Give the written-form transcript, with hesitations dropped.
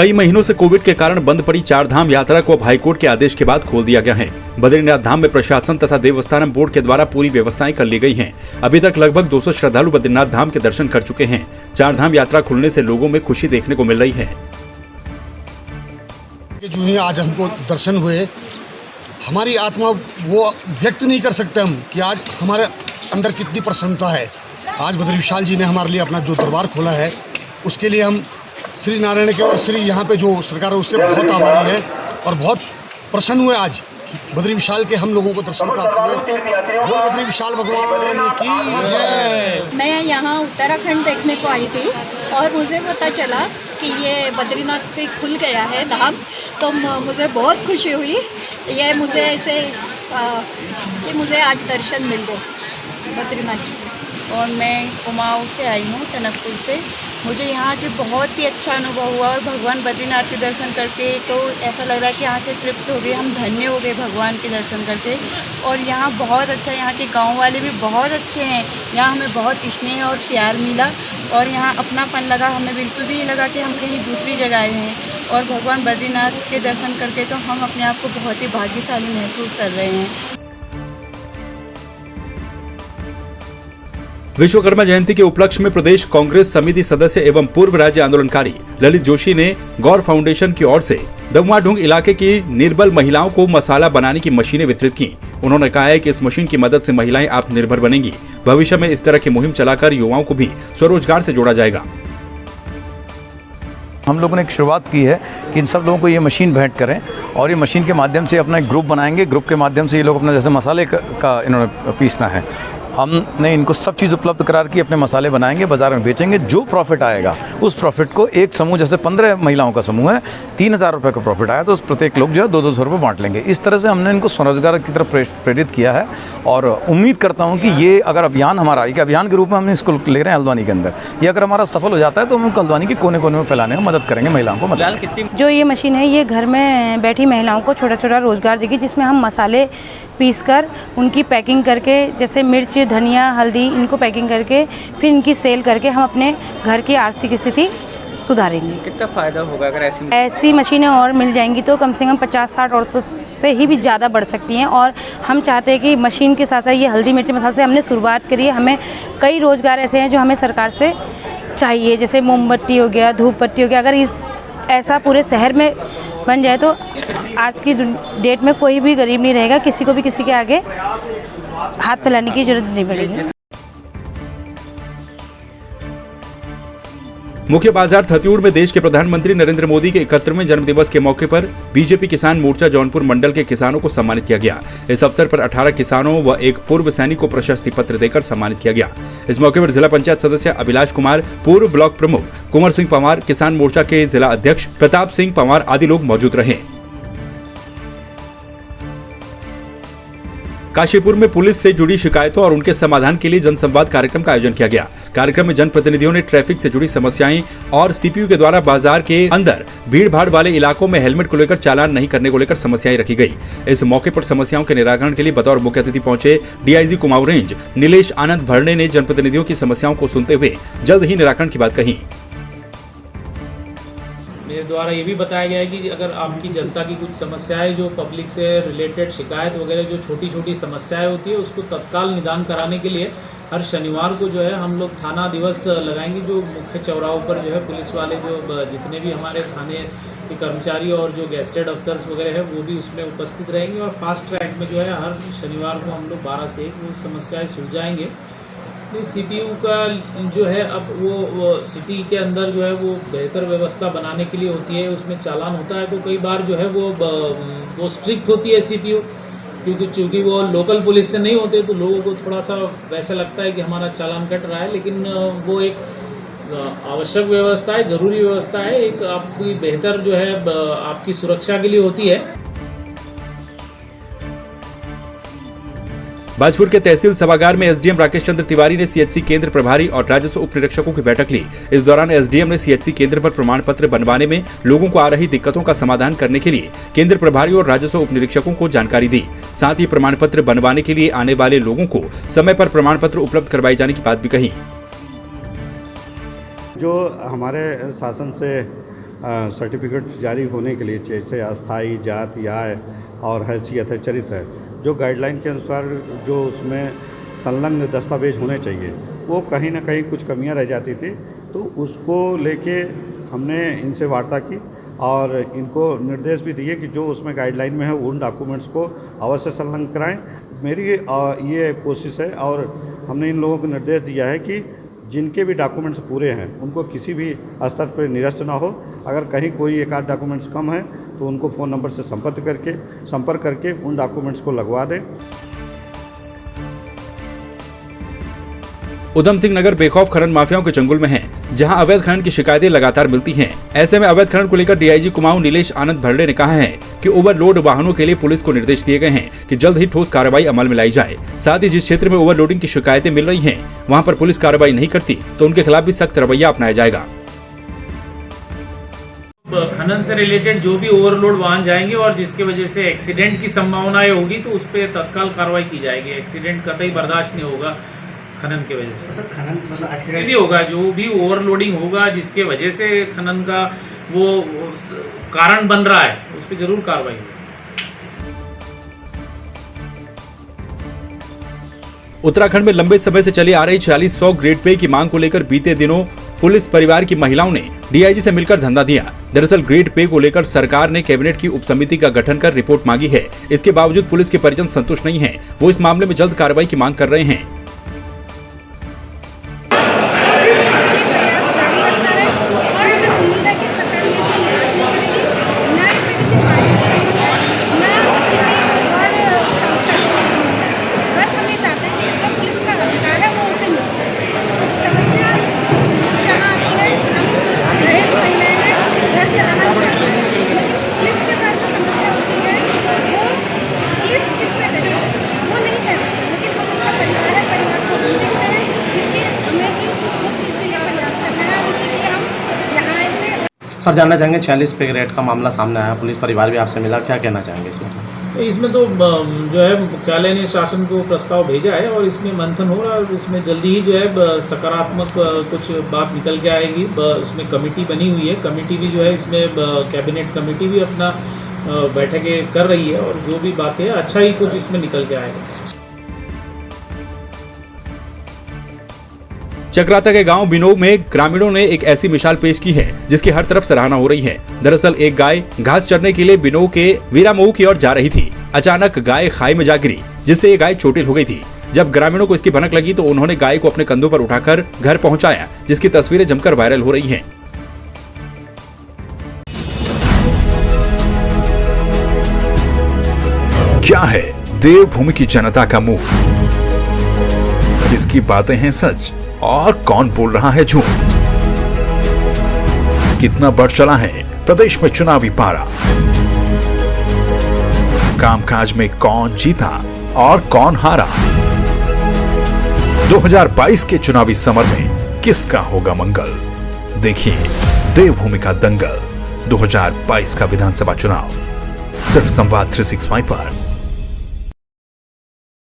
कई महीनों से कोविड के कारण बंद पड़ी चारधाम यात्रा को अब हाईकोर्ट के आदेश के बाद खोल दिया गया है। बद्रीनाथ धाम में प्रशासन तथा देवस्थानम बोर्ड के द्वारा पूरी व्यवस्थाएं कर ली गई हैं। अभी तक लगभग 200 श्रद्धालु बद्रीनाथ धाम के दर्शन कर चुके हैं। चारधाम यात्रा खुलने से लोगों में खुशी देखने को मिल रही है। जो है आज हमको दर्शन हुए, हमारी आत्मा वो व्यक्त नहीं कर सकते हम कि आज हमारे अंदर कितनी प्रसन्नता है। आज बद्री विशाल जी ने हमारे लिए अपना जो दरबार खोला है, उसके लिए हम श्री नारायण के और श्री यहाँ पे जो सरकार है उससे बहुत आभारी है और बहुत प्रसन्न हुए आज बद्री विशाल के हम लोगों को दर्शन प्राप्त हुए। बोल बद्री विशाल भगवान की जय। मैं यहाँ उत्तराखंड देखने को आई थी और मुझे पता चला कि ये बद्रीनाथ पे खुल गया है धाम, तो मुझे बहुत खुशी हुई। ये मुझे ऐसे कि मुझे आज दर्शन मिल गए बद्रीनाथ जी। और मैं कुमाऊँ से आई हूँ, टनकपुर से। मुझे यहाँ के बहुत ही अच्छा अनुभव हुआ और भगवान बद्रीनाथ के दर्शन करके तो ऐसा लग रहा है कि यहाँ के तृप्त हो गए, हम धन्य हो गए भगवान के दर्शन करके। और यहाँ बहुत अच्छा, यहाँ के गांव वाले भी बहुत अच्छे हैं। यहाँ हमें बहुत स्नेह और प्यार मिला और यहाँ अपनापन लगा। हमें बिल्कुल भी नहीं लगा कि हम कहीं दूसरी जगह आए हैं। और भगवान बद्रीनाथ के दर्शन करके तो हम अपने आप को बहुत ही भाग्यशाली महसूस कर रहे हैं। विश्वकर्मा जयंती के उपलक्ष्य में प्रदेश कांग्रेस समिति सदस्य एवं पूर्व राज्य आंदोलनकारी ललित जोशी ने गौर फाउंडेशन की ओर से दमुआढुंग इलाके की निर्बल महिलाओं को मसाला बनाने की मशीनें वितरित की। उन्होंने कहा है कि इस मशीन की मदद से महिलाएं आत्मनिर्भर बनेंगी। भविष्य में इस तरह की मुहिम चलाकर युवाओं को भी स्वरोजगार से जोड़ा जाएगा। हम लोगों ने एक शुरुआत की है कि इन सब लोगों को ये मशीन भेंट करें और ये मशीन के माध्यम से अपना एक ग्रुप बनाएंगे। ग्रुप के माध्यम से ये लोग अपना जैसे मसाले का इन्होंने पीसना है, हमने इनको सब चीज़ उपलब्ध करा के अपने मसाले बनाएंगे, बाज़ार में बेचेंगे। जो प्रॉफिट आएगा उस प्रॉफिट को एक समूह, जैसे 15 महिलाओं का समूह है, 3000 रुपये का प्रॉफिट आया तो उस प्रत्येक लोग जो है 200 रुपये बांट लेंगे। इस तरह से हमने इनको स्वरोजगार की तरफ प्रेरित किया है और उम्मीद करता हूँ कि ये अगर अभियान हमारा एक अभियान के रूप में हमने इसको ले रहे हैं हल्द्वानी के अंदर, ये अगर हमारा सफल हो जाता है तो हम हल्द्वानी के कोने कोने में फैलाने में मदद करेंगे, महिलाओं को मदद। जो ये मशीन है ये घर में बैठी महिलाओं को छोटा छोटा रोजगार देगी, जिसमें हम मसाले पीसकर उनकी पैकिंग करके, जैसे मिर्च, धनिया, हल्दी, इनको पैकिंग करके फिर इनकी सेल करके हम अपने घर की आर्थिक स्थिति सुधारेंगे। कितना फ़ायदा होगा अगर ऐसी मशीनें और मिल जाएंगी तो कम से कम 50-60 औरतों से ही भी ज़्यादा बढ़ सकती हैं। और हम चाहते हैं कि मशीन के साथ साथ ये हल्दी, मिर्च, मसाले से हमने शुरुआत करी है। हमें कई रोज़गार ऐसे हैं जो हमें सरकार से चाहिए, जैसे मोमबत्ती हो गया, धूप बत्ती हो गया। अगर ऐसा पूरे शहर में बन जाए तो आज की डेट में कोई भी गरीब नहीं रहेगा, किसी को भी किसी के आगे हाथ फैलाने की जरूरत नहीं पड़ेगी। मुख्य बाजार थत्यूड़ में देश के प्रधानमंत्री नरेंद्र मोदी के 71वें जन्मदिवस के मौके पर बीजेपी किसान मोर्चा जौनपुर मंडल के किसानों को सम्मानित किया गया। इस अवसर पर 18 किसानों व एक पूर्व सैनिक को प्रशस्ति पत्र देकर सम्मानित किया गया। इस मौके पर जिला पंचायत सदस्य अभिलाष कुमार, पूर्व ब्लॉक प्रमुख कुंवर सिंह पंवार, किसान मोर्चा के जिला अध्यक्ष प्रताप सिंह पंवार आदि लोग मौजूद रहे। काशीपुर में पुलिस से जुड़ी शिकायतों और उनके समाधान के लिए जनसंवाद कार्यक्रम का आयोजन किया गया। कार्यक्रम में जनप्रतिनिधियों ने ट्रैफिक से जुड़ी समस्याएं और सीपीयू के द्वारा बाजार के अंदर भीड़-भाड़ वाले इलाकों में हेलमेट को लेकर चालान नहीं करने को लेकर समस्याएं रखी गई। इस मौके पर समस्याओं के निराकरण के लिए बतौर मुख्य अतिथि पहुंचे डीआईजी कुमाऊं रेंज नीलेश आनंद भरणे ने जनप्रतिनिधियों की समस्याओं को सुनते हुए जल्द ही निराकरण की बात कही। मेरे द्वारा ये भी बताया गया है कि अगर आपकी जनता की कुछ समस्याएं, जो पब्लिक से रिलेटेड शिकायत वगैरह, जो छोटी छोटी समस्याएं होती है, उसको तत्काल निदान कराने के लिए हर शनिवार को जो है हम लोग थाना दिवस लगाएंगे। जो मुख्य चौराहों पर जो है पुलिस वाले, जो जितने भी हमारे थाने के कर्मचारी और जो गेस्टेड अफसर्स वगैरह है वो भी उसमें उपस्थित रहेंगे। और फास्ट ट्रैक में जो है हर शनिवार को हम लोग 12 से 1 वो समस्याएँ सुलझाएंगे। सीपीयू का जो है अब वो सिटी के अंदर जो है वो बेहतर व्यवस्था बनाने के लिए होती है, उसमें चालान होता है तो कई बार जो है वो स्ट्रिक्ट होती है सीपीयू, क्योंकि चूँकि वो लोकल पुलिस से नहीं होते तो लोगों को थोड़ा सा वैसा लगता है कि हमारा चालान कट रहा है। लेकिन वो एक आवश्यक व्यवस्था है, ज़रूरी व्यवस्था है, एक आपकी बेहतर जो है आपकी सुरक्षा के लिए होती है। बाजपुर के तहसील सभागार में एसडीएम राकेश चंद्र तिवारी ने सीएचसी केंद्र प्रभारी और राजस्व उप निरीक्षकों की बैठक ली। इस दौरान एसडीएम ने सीएचसी केंद्र पर प्रमाण पत्र बनवाने में लोगों को आ रही दिक्कतों का समाधान करने के लिए केंद्र प्रभारी और राजस्व उप निरीक्षकों को जानकारी दी। साथ ही प्रमाण पत्र बनवाने के लिए आने वाले लोगों को समय पर प्रमाण पत्र उपलब्ध करवाए जाने की बात भी कही। जो हमारे शासन से सर्टिफिकेट जारी होने के लिए, जैसे अस्थाई, जाति, आय और हैसियत है, चरित्र है, जो गाइडलाइन के अनुसार जो उसमें संलग्न दस्तावेज होने चाहिए, वो कहीं ना कहीं कुछ कमियां रह जाती थी। तो उसको लेके हमने इनसे वार्ता की और इनको निर्देश भी दिए कि जो उसमें गाइडलाइन में है उन डॉक्यूमेंट्स को अवश्य संलग्न कराएं। मेरी ये कोशिश है और हमने इन लोगों को निर्देश दिया है कि जिनके भी डॉक्यूमेंट्स पूरे हैं उनको किसी भी स्तर पर निरस्त ना हो। अगर कहीं कोई एक आध डॉक्यूमेंट्स कम है तो उनको फ़ोन नंबर से संपर्क करके उन डॉक्यूमेंट्स को लगवा दें। उधम सिंह नगर बेखौफ खनन माफियाओं के चंगुल में है, जहां अवैध खनन की शिकायतें लगातार मिलती हैं। ऐसे में अवैध खनन को लेकर डीआईजी कुमाऊं नीलेश आनंद भरड़े ने कहा है कि ओवरलोड वाहनों के लिए पुलिस को निर्देश दिए गए हैं कि जल्द ही ठोस कार्रवाई अमल में लाई जाए। साथ ही जिस क्षेत्र में ओवरलोडिंग की शिकायतें मिल रही हैं, वहां पर पुलिस कार्रवाई नहीं करती तो उनके खिलाफ भी सख्त रवैया अपनाया जाएगा। खनन से रिलेटेड जो भी ओवरलोड वाहन जाएंगे और जिसकी वजह से एक्सीडेंट की संभावनाएं होगी तो उस पर तत्काल कार्रवाई की जाएगी। एक्सीडेंट कतई बर्दाश्त नहीं होगा खनन की वजह से। खनन मतलब एक्सीडेंट भी होगा, जो भी ओवरलोडिंग होगा जिसके वजह से खनन का वो कारण बन रहा है उस पर जरूर कार्रवाई होगी। उत्तराखंड में लंबे समय से चली आ रही 40-100 ग्रेड पे की मांग को लेकर बीते दिनों पुलिस परिवार की महिलाओं ने डीआईजी से मिलकर धंधा दिया। दरअसल ग्रेड पे को लेकर सरकार ने कैबिनेट की उपसमिति का गठन कर रिपोर्ट मांगी है। इसके बावजूद पुलिस के परिजन संतुष्ट नहीं हैं। वो इस मामले में जल्द कार्रवाई की मांग कर रहे हैं। सर जानना चाहेंगे 46 पे ग्रेड का मामला सामने आया, पुलिस परिवार भी आपसे मिला, क्या कहना चाहेंगे इसमें? इसमें तो जो है मुख्यालय ने शासन को प्रस्ताव भेजा है और इसमें मंथन हो रहा है और इसमें जल्दी ही जो है सकारात्मक कुछ बात निकल के आएगी। उसमें कमेटी बनी हुई है, कमेटी भी जो है इसमें कैबिनेट कमेटी भी अपना बैठकें कर रही है और जो भी बातें अच्छा ही कुछ इसमें निकल के आएगा। चक्राता के गांव बिनोग में ग्रामीणों ने एक ऐसी मिसाल पेश की है जिसकी हर तरफ सराहना हो रही है। दरअसल एक गाय घास चरने के लिए बिनोग के वीरामऊ की ओर जा रही थी। अचानक गाय खाई में जा गिरी, जिससे ये गाय चोटिल हो गई थी। जब ग्रामीणों को इसकी भनक लगी तो उन्होंने गाय को अपने कंधों पर उठाकर घर पहुंचाया, जिसकी तस्वीरें जमकर वायरल हो रही हैं। क्या है देवभूमि की जनता का मुंह? किसकी बातें हैं सच और कौन बोल रहा है झूठ? कितना बढ़ चला है प्रदेश में चुनावी पारा? कामकाज में कौन जीता और कौन हारा? 2022 के चुनावी समर में किसका होगा मंगल? देखिए देवभूमि का दंगल 2022 का विधानसभा चुनाव सिर्फ संवाद 365 पर।